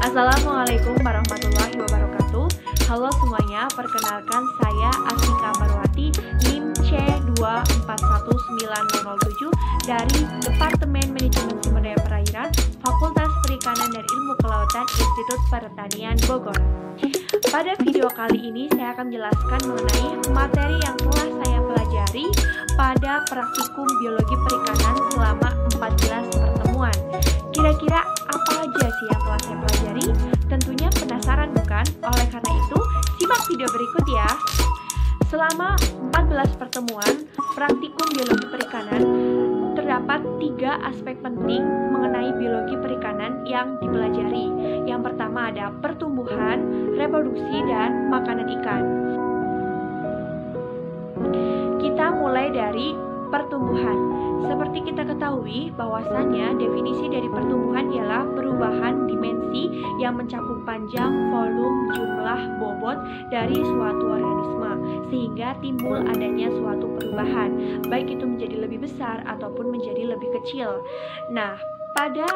Assalamualaikum warahmatullahi wabarakatuh. Halo semuanya, perkenalkan saya Asika Marwati, NIM C241907 dari Departemen Manajemen Sumber Daya Perairan, Fakultas Perikanan dan Ilmu Kelautan, Institut Pertanian Bogor. Pada video kali ini saya akan menjelaskan mengenai materi yang telah saya pelajari pada praktikum biologi perikanan selama 14 pertemuan. Kira-kira apa aja sih yang telah saya pelajari? Tentunya penasaran bukan? Oleh karena itu, simak video berikut ya. Selama 14 pertemuan praktikum biologi perikanan, terdapat 3 aspek penting mengenai biologi perikanan yang dipelajari. Yang pertama ada pertumbuhan, reproduksi, dan makanan ikan. Kita mulai dari pertumbuhan. Seperti kita ketahui bahwasannya definisi dari pertumbuhan ialah perubahan dimensi yang mencakup panjang, volume, jumlah, bobot dari suatu organisme sehingga timbul adanya suatu perubahan, baik itu menjadi lebih besar ataupun menjadi lebih kecil. Nah, pada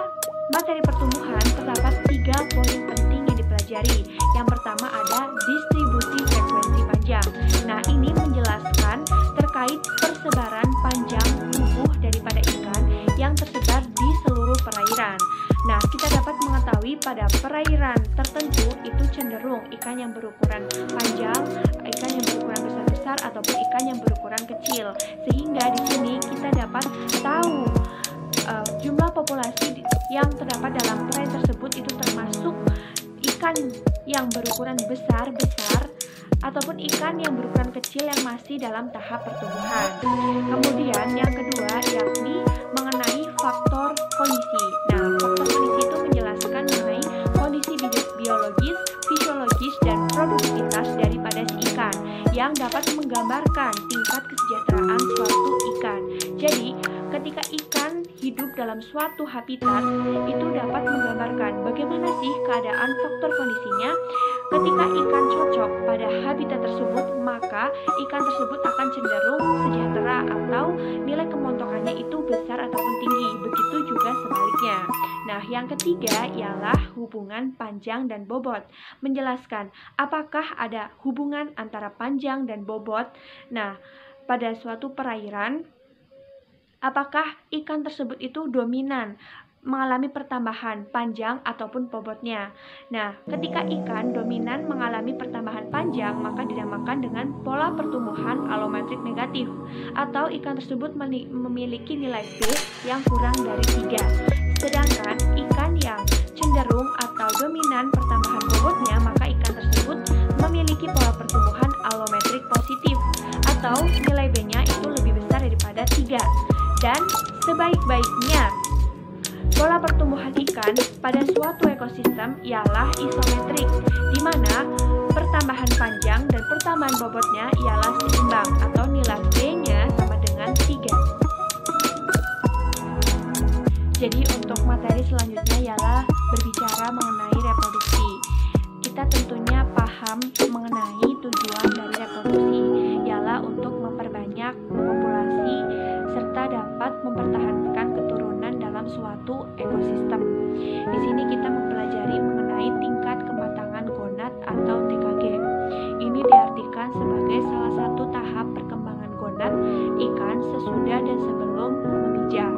materi pertumbuhan terdapat 3 poin penting yang dipelajari. Yang pertama ada distribusi frekuensi panjang. Nah, ini menjelaskan terkait persebaran panjang tubuh daripada ikan yang tersebar di seluruh perairan. Nah, kita dapat mengetahui pada perairan tertentu itu cenderung ikan yang berukuran panjang, ikan yang berukuran besar-besar ataupun ikan yang berukuran kecil. Sehingga di sini kita dapat tahu jumlah populasi yang terdapat dalam perairan tersebut itu termasuk ikan yang berukuran besar-besar ataupun ikan yang berukuran kecil yang masih dalam tahap pertumbuhan. Kemudian yang kedua yakni mengenai faktor kondisi. Nah, faktor kondisi itu menjelaskan mengenai kondisi biologis, fisiologis, dan produktivitas daripada si ikan yang dapat menggambarkan tingkat kesejahteraan suatu ikan. Jadi, ketika ikan hidup dalam suatu habitat, itu dapat menggambarkan bagaimana sih keadaan faktor kondisinya. Ketika ikan cocok pada habitat tersebut, maka ikan tersebut akan cenderung sejahtera atau nilai kemontokannya itu besar ataupun tinggi. Begitu juga sebaliknya. Nah, yang ketiga ialah hubungan panjang dan bobot. Menjelaskan apakah ada hubungan antara panjang dan bobot. Nah, pada suatu perairan, apakah ikan tersebut itu dominan mengalami pertambahan panjang ataupun bobotnya. Nah, ketika ikan dominan mengalami pertambahan panjang, maka dinamakan dengan pola pertumbuhan alometrik negatif, atau ikan tersebut memiliki nilai P yang kurang dari 3. Sedangkan ikan yang cenderung atau dominan pertambahan bobotnya, maka ikan tersebut memiliki pola pertumbuhan alometrik positif, atau nilai B-nya itu lebih besar daripada 3. Dan sebaik-baiknya pola pertumbuhan ikan pada suatu ekosistem ialah isometrik, di mana pertambahan panjang dan pertambahan bobotnya ialah seimbang atau nilai B-nya sama dengan 3. Jadi untuk materi selanjutnya ialah berbicara mengenai reproduksi. Kita tentunya paham mengenai tujuan dari reproduksi, ialah untuk memperbanyak populasi serta dapat mempertahankan keturunan dalam suatu ekosistem. Di sini kita mempelajari mengenai tingkat kematangan gonad atau TKG. Ini diartikan sebagai salah satu tahap perkembangan gonad ikan sesudah dan sebelum memijah.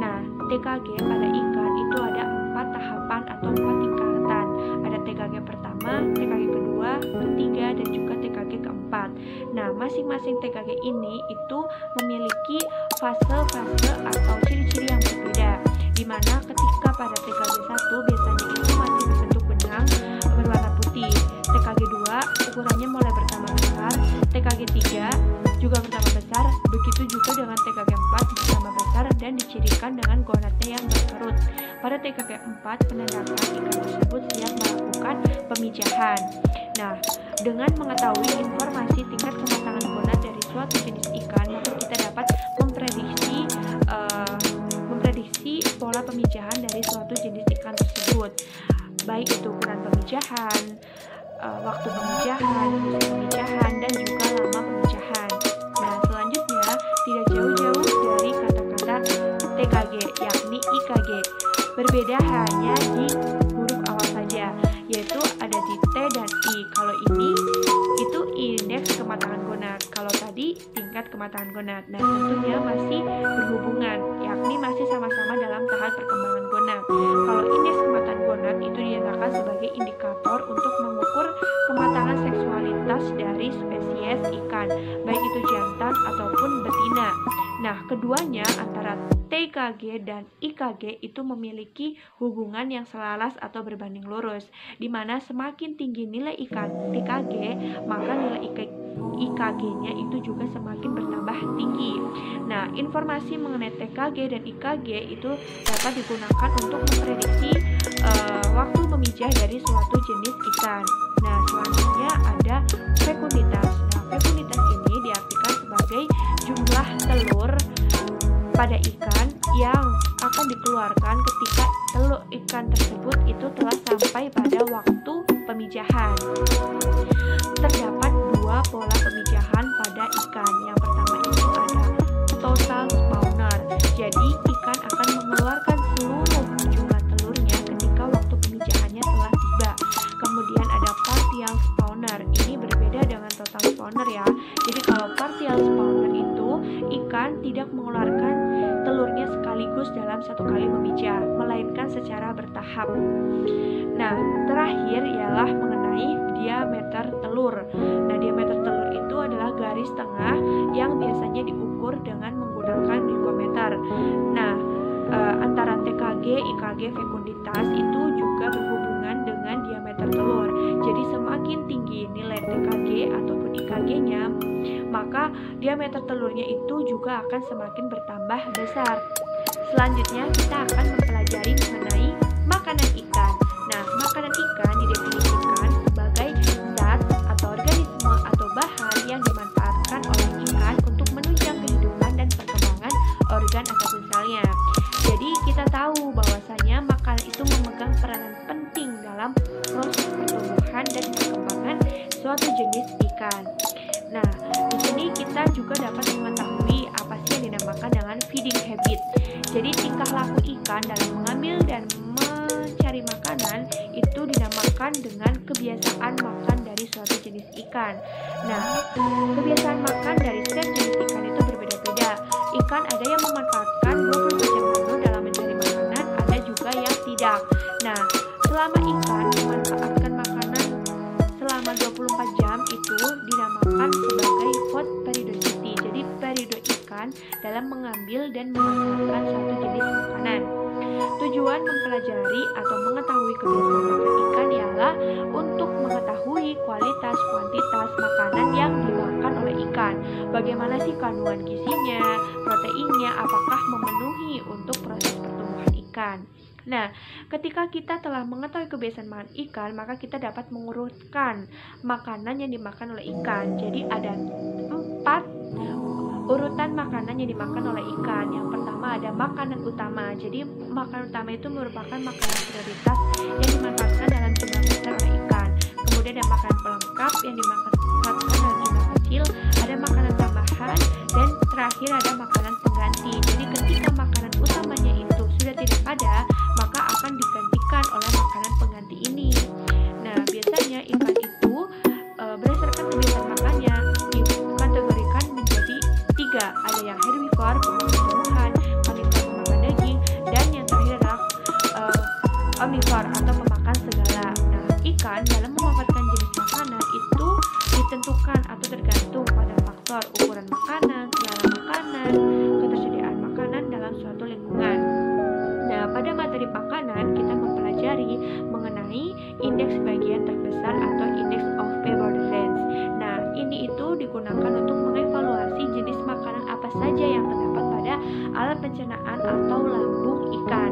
Nah, TKG pada ikan itu ada 4 tahapan atau 4 tingkatan. Ada TKG pertama, TKG kedua, ketiga, dan juga TKG keempat. Nah, masing-masing TKG ini itu memiliki fase-fase atau ciri-ciri yang berbeda, di mana ketika pada TKG 1 biasanya itu masih berbentuk benang berwarna putih. TKG 2 ukurannya mulai bertambah besar, TKG 3 juga bertambah besar, begitu juga dengan TKG 4 bertambah besar dan dicirikan dengan gonadnya yang berkerut. Pada TKG 4 penandakan ikan tersebut siap melakukan pemijahan. Nah, dengan mengetahui informasi tingkat kematangan gonad dari suatu jenis ikan, maka kita dapat memprediksi pola pemijahan dari suatu jenis ikan tersebut, baik itu ukuran pemijahan, waktu pemijahan, musim pemijahan, dan juga lama pemijahan. Nah, selanjutnya tidak jauh-jauh dari kata-kata TKG, yakni IKG. Berbeda hanya di huruf awal saja. kematangan gonad. Nah, tentunya masih berhubungan, yakni masih sama-sama dalam tahap perkembangan gonad. Kalau indeks kematangan gonad itu dinyatakan sebagai indikator untuk mengukur kematangan seksualitas dari spesies ikan, baik itu jantan ataupun betina. Nah, keduanya antara TKG dan IKG itu memiliki hubungan yang selaras atau berbanding lurus, di mana semakin tinggi nilai TKG, maka nilai IKG-nya itu juga semakin bertambah tinggi. Nah, informasi mengenai TKG dan IKG itu dapat digunakan untuk memprediksi waktu pemijah dari suatu jenis ikan. Nah, selanjutnya ada fekunditas. Nah, fekunditas ini diartikan sebagai jumlah telur pada ikan yang akan dikeluarkan ketika telur ikan tersebut itu telah sampai pada waktu pemijahan. Terdapat dua pola pemijahan pada ikan. Yang pertama itu ada total spawner. Jadi ikan akan mengeluarkan seluruh jumlah telurnya ketika waktu pemijahannya telah tiba. Kemudian ada partial spawner. Ini berbeda dengan total spawner ya. Jadi kalau partial spawner itu ikan tidak mengeluarkan telurnya sekaligus dalam satu kali memijah, melainkan secara bertahap. Nah, terakhir ialah mengenai diameter telur. Nah, diameter telur itu adalah garis tengah yang biasanya diukur dengan menggunakan micrometer. Nah, antara TKG, IKG, fekunditas itu juga berhubungan dengan diameter telur. Jadi semakin tinggi nilai TKG ataupun IKG-nya, maka diameter telurnya itu juga akan semakin bertambah besar. Selanjutnya kita akan mempelajari mengenai makanan ikan. Nah, makanan ikan didefinisikan sebagai zat atau organisme atau bahan yang dimanfaatkan oleh ikan untuk menunjang kehidupan dan perkembangan organ ataupun selnya. Jadi kita tahu bahwasanya makanan itu memegang peranan penting dalam proses pertumbuhan dan perkembangan suatu jenis ikan. Nah, di sini kita juga dapat mengetahui apa sih yang dinamakan dengan feeding habit. Jadi tingkah laku ikan dalam mengambil dan mencari makanan itu dinamakan dengan kebiasaan makan dari suatu jenis ikan. Nah, kebiasaan makan dari setiap jenis ikan itu berbeda-beda. Ikan ada yang memanfaatkan 24 jam penuh dalam mencari makanan, ada juga yang tidak. Nah, selama ikan memanfaatkan makanan selama 24 jam itu dinamakan sebagai food periodicity. Jadi periode ikan dalam mengambil dan memanfaatkan suatu jenis makanan. Tujuan mempelajari atau mengetahui kebiasaan makan ikan ialah untuk mengetahui kualitas, kuantitas makanan yang dimakan oleh ikan. Bagaimana sih kandungan gizinya, proteinnya, apakah memenuhi untuk proses pertumbuhan ikan. Nah, ketika kita telah mengetahui kebiasaan makan ikan, maka kita dapat mengurutkan makanan yang dimakan oleh ikan. Jadi ada 4 urutan makanan yang dimakan oleh ikan. Yang pertama ada makanan utama. Jadi makanan utama itu merupakan makanan prioritas yang dimanfaatkan dalam jumlah besar oleh ikan. Kemudian ada makanan pelengkap yang dimanfaatkan dalam jumlah kecil. Ada makanan tambahan dan terakhir ada makanan pengganti. Jadi ketika makanan utamanya itu sudah tidak ada, maka akan digantikan oleh makanan pengganti ini. Nah, biasanya ikan itu berdasarkan kebiasaan makannya dikategorikan menjadi 3. Ada yang herbivore, pemakan tumbuhan, karnivor, pemakan daging, dan yang terakhir adalah omnivore atau pemakan segala. Nah, ikan dalam memanfaatkan jenis makanan itu ditentukan atau tergantung pada faktor ukuran makanan, selera makanan, ketersediaan makanan dalam suatu lingkungan. Nah, pada materi makanan kita mempelajari mengenai indeks bagian terbesar atau index of favorable range. Nah, ini itu digunakan untuk mengevaluasi jenis makanan apa saja yang terdapat pada alat pencernaan atau lambung ikan.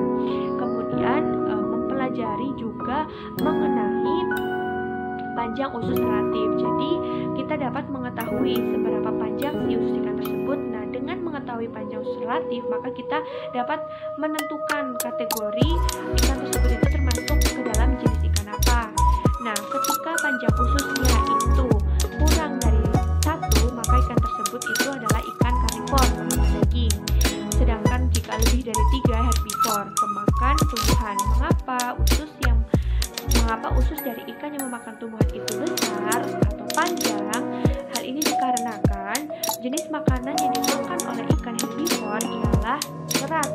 Kemudian mempelajari juga mengenai panjang usus relatif. Jadi kita dapat mengetahui seberapa panjang si usus ikan tersebut. Nah, dengan mengetahui panjang usus relatif, maka kita dapat menentukan kategori ikan tersebut itu termasuk ke dalam jenis ikan apa. Nah, ketika panjang ususnya itu kurang dari 1, maka ikan tersebut itu adalah ikan karnivor, pemakan daging. Sedangkan jika lebih dari 3, herbivore, pemakan tumbuhan. Mengapa usus dari ikan yang memakan tumbuhan itu besar atau panjang? Hal ini dikarenakan jenis makanan yang dimakan oleh ikan herbivor ialah serat.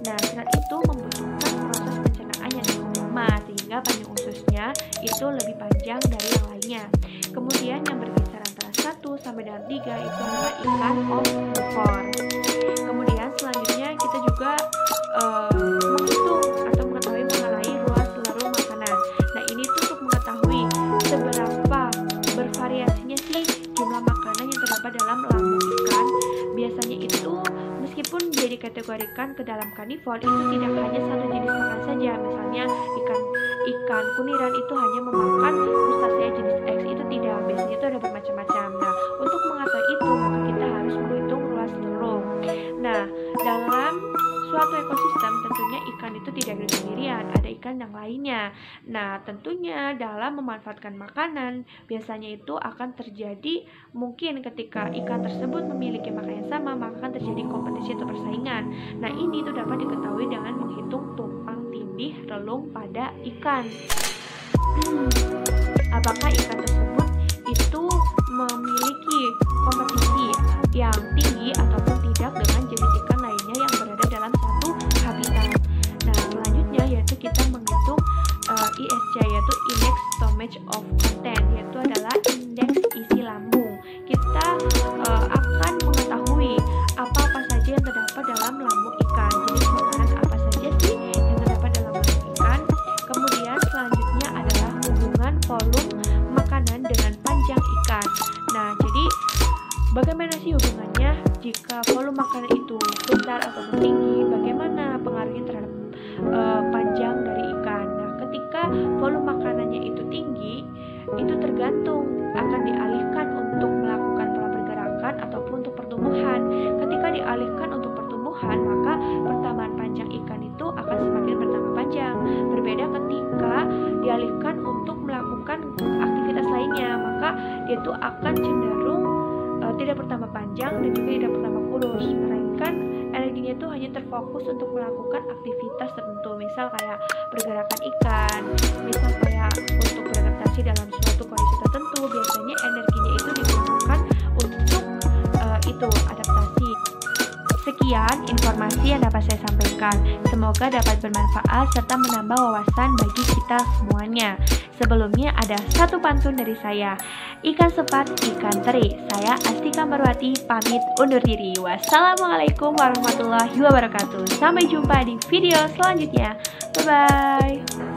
Nah, serat itu membutuhkan proses pencernaan yang cukup lama sehingga panjang ususnya itu lebih panjang dari yang lainnya. Kemudian yang berkisar antara 1 sampai dengan 3 itu adalah ikan omnivor. Kemudian selanjutnya kita juga menghitung atau mengetahui mengenai ruas larung makanan. Nah, ini tuh untuk mengetahui seberapa bervariasinya sih jumlah makanan yang terdapat dalam lambung ikan. Biasanya itu meskipun dia dikategorikan ke dalam karnivor, itu tidak hanya satu jenis makan saja. Misalnya ikan kuniran itu hanya memakan crustacea jenis X, itu tidak. Biasanya itu ada bermacam-macam. Nah, untuk mengetahui itu maka kita harus menghitung ruas larung. Nah, dalam suatu ekosistem tentunya ikan itu tidak ada sendirian, ada ikan yang lainnya. Nah, tentunya dalam memanfaatkan makanan biasanya itu akan terjadi mungkin ketika ikan tersebut memiliki makanan yang sama, maka akan terjadi kompetisi atau persaingan. Nah, ini itu dapat diketahui dengan menghitung tumpang tindih relung pada ikan. Apakah ikan tersebut itu memiliki kompetisi yang tinggi ataupun tidak dengan jenis ikan lainnya yang berada dalam satu habitat. Nah, selanjutnya yaitu kita menghitung ISC, yaitu Index Stomach of Content, yaitu adalah indeks isi lambung. Kita akan mengetahui apa saja yang terdapat dalam lambung ikan, jenis makanan apa saja sih yang terdapat dalam lambung ikan. Kemudian selanjutnya adalah hubungan volume makanan dengan panjang ikan. Nah, jadi bagaimana sih hubungannya jika volume makanan itu besar ataupun tinggi? Bagaimana pengaruhnya terhadap panjang dari ikan? Nah, ketika volume makanannya itu tinggi, itu tergantung akan dialihkan untuk melakukan pola pergerakan ataupun untuk pertumbuhan. Ketika dialihkan untuk pertumbuhan, maka pertambahan panjang ikan itu akan semakin bertambah panjang. Berbeda ketika dialihkan untuk melakukan aktivitas lainnya, maka dia itu akan cenderung tidak bertambah panjang dan juga tidak bertambah kurus, melainkan energinya itu hanya terfokus untuk melakukan aktivitas tertentu, misal kayak pergerakan ikan, misal kayak untuk beradaptasi dalam suatu kondisi tertentu. Biasanya energinya itu digunakan untuk itu adaptasi. Sekian informasi yang dapat saya sampaikan. Semoga dapat bermanfaat serta menambah wawasan bagi kita semuanya. Sebelumnya ada satu pantun dari saya. Ikan sepat, ikan teri. Saya Astika Marwati pamit undur diri. Wassalamualaikum warahmatullahi wabarakatuh. Sampai jumpa di video selanjutnya. Bye-bye.